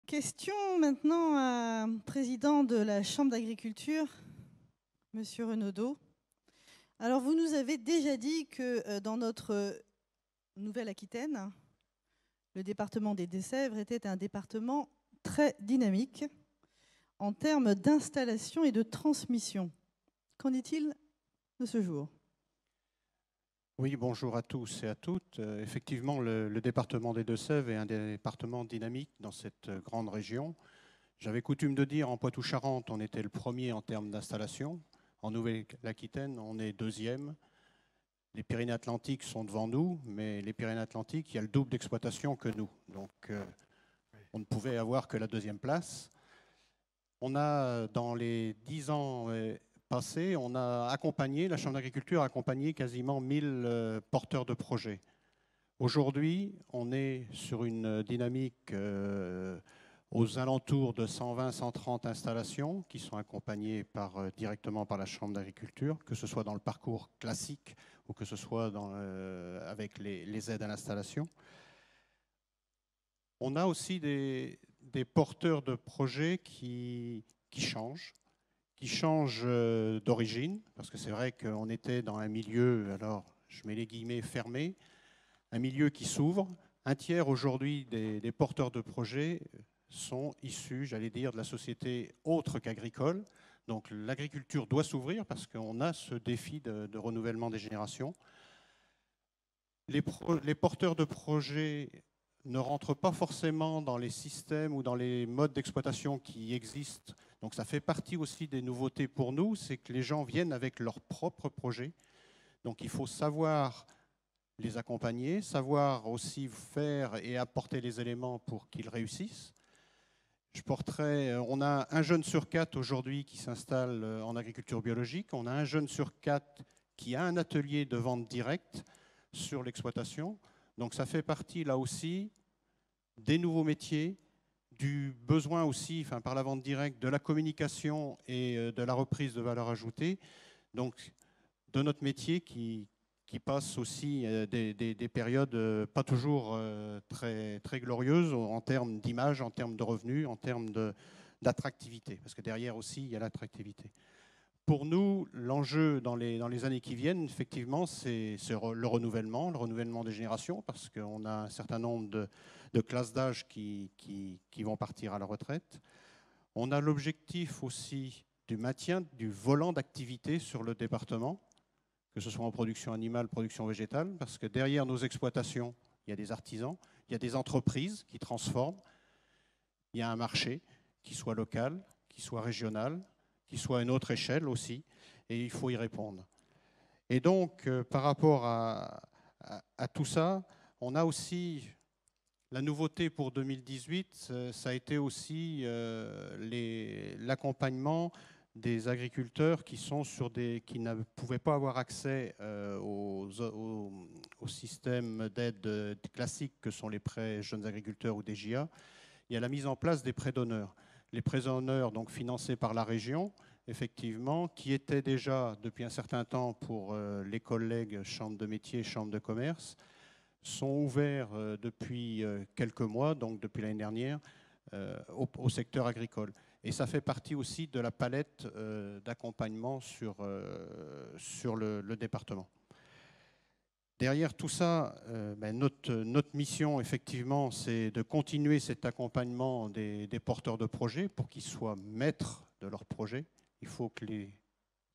Question maintenant à président de la Chambre d'agriculture, Monsieur Renaudot. Alors, vous nous avez déjà dit que dans notre Nouvelle-Aquitaine, le département des Deux-Sèvres était un département très dynamique en termes d'installation et de transmission. Qu'en est-il de ce jour? Oui, bonjour à tous et à toutes. Effectivement, le département des Deux-Sèvres est un département dynamique dans cette grande région. J'avais coutume de dire en Poitou-Charentes, on était le premier en termes d'installation. En Nouvelle-Aquitaine, on est deuxième. Les Pyrénées-Atlantiques sont devant nous, mais les Pyrénées-Atlantiques, il y a le double d'exploitation que nous. Donc, on ne pouvait avoir que la deuxième place. On a, dans les 10 ans passés, on a accompagné, la Chambre d'agriculture a accompagné quasiment 1000 porteurs de projets. Aujourd'hui, on est sur une dynamique aux alentours de 120-130 installations qui sont accompagnées directement par la Chambre d'agriculture, que ce soit dans le parcours classique ou que ce soit avec les aides à l'installation. On a aussi des porteurs de projets qui changent d'origine, parce que c'est vrai qu'on était dans un milieu, alors je mets les guillemets fermés, un milieu qui s'ouvre. Un tiers aujourd'hui des porteurs de projets sont issus, j'allais dire, de la société autre qu'agricole. Donc l'agriculture doit s'ouvrir parce qu'on a ce défi de renouvellement des générations. Les porteurs de projets ne rentrent pas forcément dans les systèmes ou dans les modes d'exploitation qui existent. Donc ça fait partie aussi des nouveautés pour nous, c'est que les gens viennent avec leurs propres projets. Donc il faut savoir les accompagner, savoir aussi faire et apporter les éléments pour qu'ils réussissent. On a un jeune sur 4 aujourd'hui qui s'installe en agriculture biologique. On a un jeune sur 4 qui a un atelier de vente directe sur l'exploitation. Donc ça fait partie là aussi des nouveaux métiers, du besoin aussi, par la vente directe, de la communication et de la reprise de valeur ajoutée. Donc de notre métier qui passe aussi des périodes pas toujours très, très glorieuses en termes d'image, en termes de revenus, en termes d'attractivité. Parce que derrière aussi, il y a l'attractivité. Pour nous, l'enjeu dans les années qui viennent, effectivement, c'est le renouvellement des générations, parce qu'on a un certain nombre de classes d'âge qui vont partir à la retraite. On a l'objectif aussi du maintien du volant d'activité sur le département, que ce soit en production animale, production végétale, parce que derrière nos exploitations, il y a des artisans, il y a des entreprises qui transforment, il y a un marché, qui soit local, qui soit régional, qui soit à une autre échelle aussi, et il faut y répondre. Et donc, par rapport à tout ça, on a aussi la nouveauté pour 2018, ça a été aussi l'accompagnement des agriculteurs qui ne pouvaient pas avoir accès au système d'aide classique que sont les prêts jeunes agriculteurs ou des JA. Il y a la mise en place des prêts d'honneur. Les prêts d'honneur, donc financés par la région, effectivement, qui étaient déjà depuis un certain temps pour les collègues chambres de métiers, chambres de commerce, sont ouverts depuis quelques mois, donc depuis l'année dernière, au secteur agricole. Et ça fait partie aussi de la palette d'accompagnement sur le département. Derrière tout ça, notre mission, effectivement, c'est de continuer cet accompagnement des porteurs de projets pour qu'ils soient maîtres de leurs projets. Il faut que les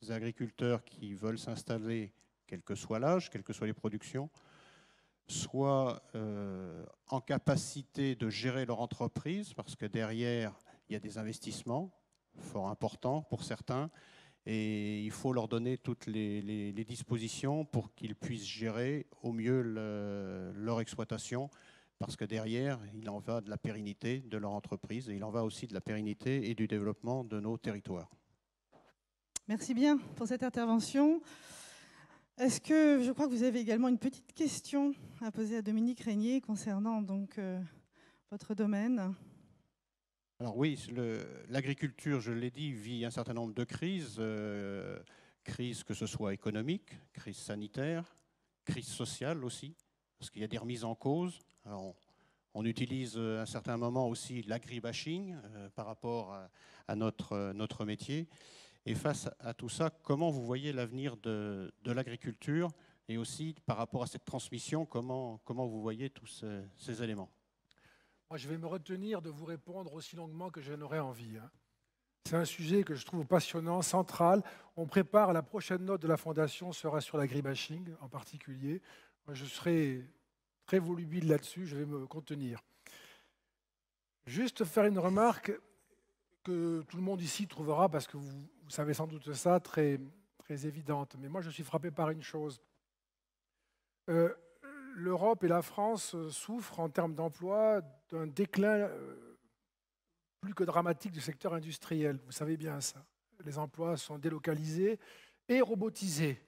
agriculteurs qui veulent s'installer, quel que soit l'âge, quelles que soient les productions, soient en capacité de gérer leur entreprise, parce que derrière, il y a des investissements fort importants pour certains, et il faut leur donner toutes les dispositions pour qu'ils puissent gérer au mieux leur exploitation, parce que derrière, il en va de la pérennité de leur entreprise, et il en va aussi de la pérennité et du développement de nos territoires. Merci bien pour cette intervention. Est-ce que je crois que vous avez également une petite question à poser à Dominique Régnier concernant donc votre domaine? Alors oui, l'agriculture, je l'ai dit, vit un certain nombre de crises, crises que ce soit économiques, crise sanitaire, crise sociale aussi, parce qu'il y a des remises en cause. Alors, On utilise à un certain moment aussi l'agribashing par rapport à notre métier. Et face à tout ça, comment vous voyez l'avenir de l'agriculture et aussi par rapport à cette transmission, comment vous voyez tous ces éléments? Moi, je vais me retenir de vous répondre aussi longuement que j'en aurais envie. C'est un sujet que je trouve passionnant, central. On prépare, la prochaine note de la Fondation sera sur l'agribashing en particulier. Moi, je serai très volubile là-dessus, je vais me contenir. Juste faire une remarque que tout le monde ici trouvera, parce que vous savez sans doute ça, très, très évidente. Mais moi, je suis frappé par une chose. L'Europe et la France souffrent en termes d'emploi d'un déclin plus que dramatique du secteur industriel. Vous savez bien ça. Les emplois sont délocalisés et robotisés.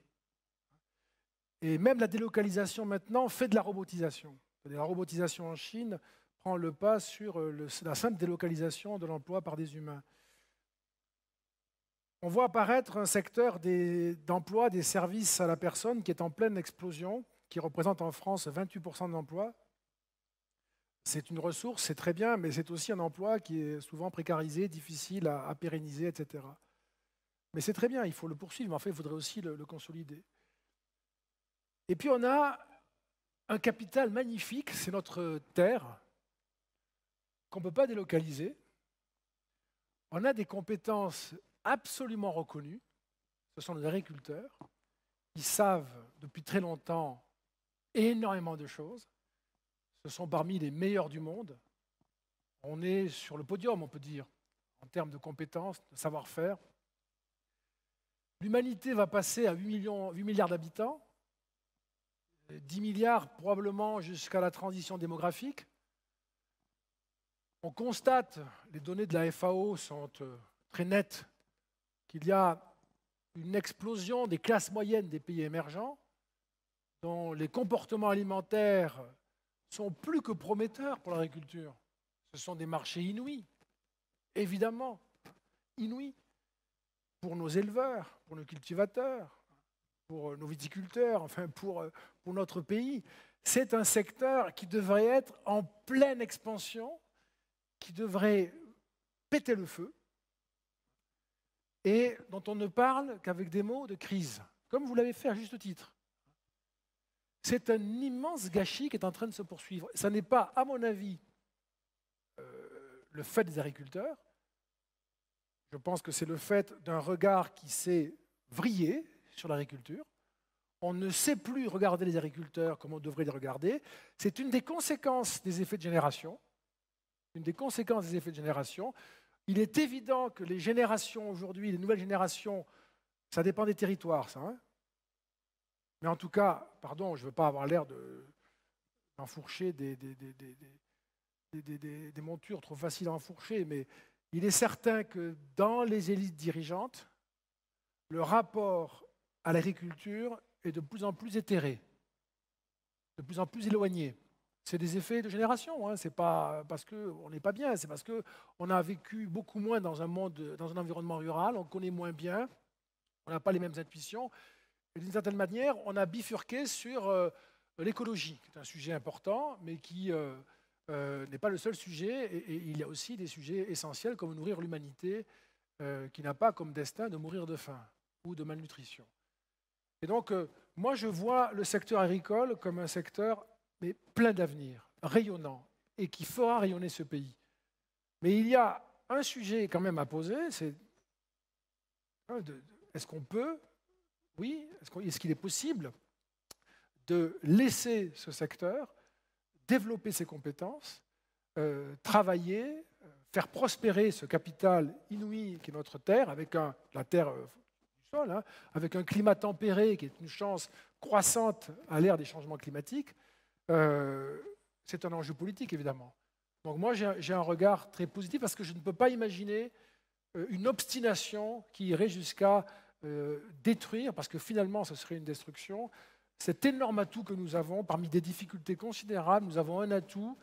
Et même la délocalisation maintenant fait de la robotisation. La robotisation en Chine prend le pas sur la simple délocalisation de l'emploi par des humains. On voit apparaître un secteur d'emploi des services à la personne qui est en pleine explosion, qui représente en France 28% de l'emploi. C'est une ressource, c'est très bien, mais c'est aussi un emploi qui est souvent précarisé, difficile à pérenniser, etc. Mais c'est très bien, il faut le poursuivre, mais en fait, il faudrait aussi le consolider. Et puis on a un capital magnifique, c'est notre terre, qu'on ne peut pas délocaliser. On a des compétences absolument reconnues, ce sont les agriculteurs. Ils savent depuis très longtemps énormément de choses. Ce sont parmi les meilleurs du monde. On est sur le podium, on peut dire, en termes de compétences, de savoir-faire. L'humanité va passer à 8 milliards d'habitants, 10 milliards probablement jusqu'à la transition démographique. On constate, les données de la FAO sont très nettes, qu'il y a une explosion des classes moyennes des pays émergents, dont les comportements alimentaires sont plus que prometteurs pour l'agriculture. Ce sont des marchés inouïs, évidemment, inouïs, pour nos éleveurs, pour nos cultivateurs, pour nos viticulteurs, enfin pour notre pays. C'est un secteur qui devrait être en pleine expansion, qui devrait péter le feu, et dont on ne parle qu'avec des mots de crise, comme vous l'avez fait à juste titre. C'est un immense gâchis qui est en train de se poursuivre. Ça n'est pas, à mon avis, le fait des agriculteurs. Je pense que c'est le fait d'un regard qui s'est vrillé sur l'agriculture. On ne sait plus regarder les agriculteurs comme on devrait les regarder. C'est une des conséquences des effets de génération. Une des conséquences des effets de génération. Il est évident que les générations aujourd'hui, les nouvelles générations, ça dépend des territoires, ça. Mais en tout cas, pardon, je ne veux pas avoir l'air d'enfourcher des montures trop faciles à enfourcher, mais il est certain que dans les élites dirigeantes, le rapport à l'agriculture est de plus en plus éthéré, de plus en plus éloigné. C'est des effets de génération, c'est pas parce qu'on n'est pas bien, c'est parce qu'on a vécu beaucoup moins dans un environnement rural, on connaît moins bien, on n'a pas les mêmes intuitions. Et d'une certaine manière, on a bifurqué sur l'écologie, qui est un sujet important, mais qui n'est pas le seul sujet. Et il y a aussi des sujets essentiels comme nourrir l'humanité, qui n'a pas comme destin de mourir de faim ou de malnutrition. Et donc, moi, je vois le secteur agricole comme un secteur mais plein d'avenir, rayonnant, et qui fera rayonner ce pays. Mais il y a un sujet quand même à poser, c'est est-ce qu'on peut, oui, est-ce qu'il est possible de laisser ce secteur développer ses compétences, travailler, faire prospérer ce capital inouï qui est notre terre, avec la terre du sol, avec un climat tempéré qui est une chance croissante à l'ère des changements climatiques. C'est un enjeu politique, évidemment. Donc moi, j'ai un regard très positif parce que je ne peux pas imaginer une obstination qui irait jusqu'à détruire, parce que finalement, ce serait une destruction. Cet énorme atout que nous avons, parmi des difficultés considérables, nous avons un atout.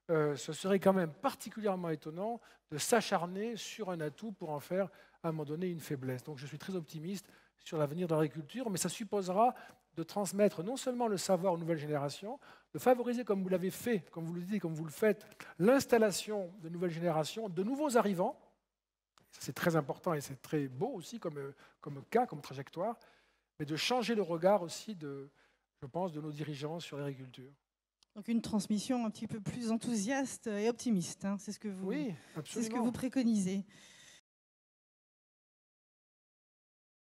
Ce serait quand même particulièrement étonnant de s'acharner sur un atout pour en faire, à un moment donné, une faiblesse. Donc je suis très optimiste sur l'avenir de l'agriculture, mais ça supposera de transmettre non seulement le savoir aux nouvelles générations, de favoriser, comme vous l'avez fait, comme vous le dites, comme vous le faites, l'installation de nouvelles générations, de nouveaux arrivants. C'est très important et c'est très beau aussi comme cas, comme trajectoire, mais de changer le regard aussi, je pense, de nos dirigeants sur l'agriculture. Donc une transmission un petit peu plus enthousiaste et optimiste, hein, c'est ce que vous, Oui, c'est ce que absolument. vous préconisez.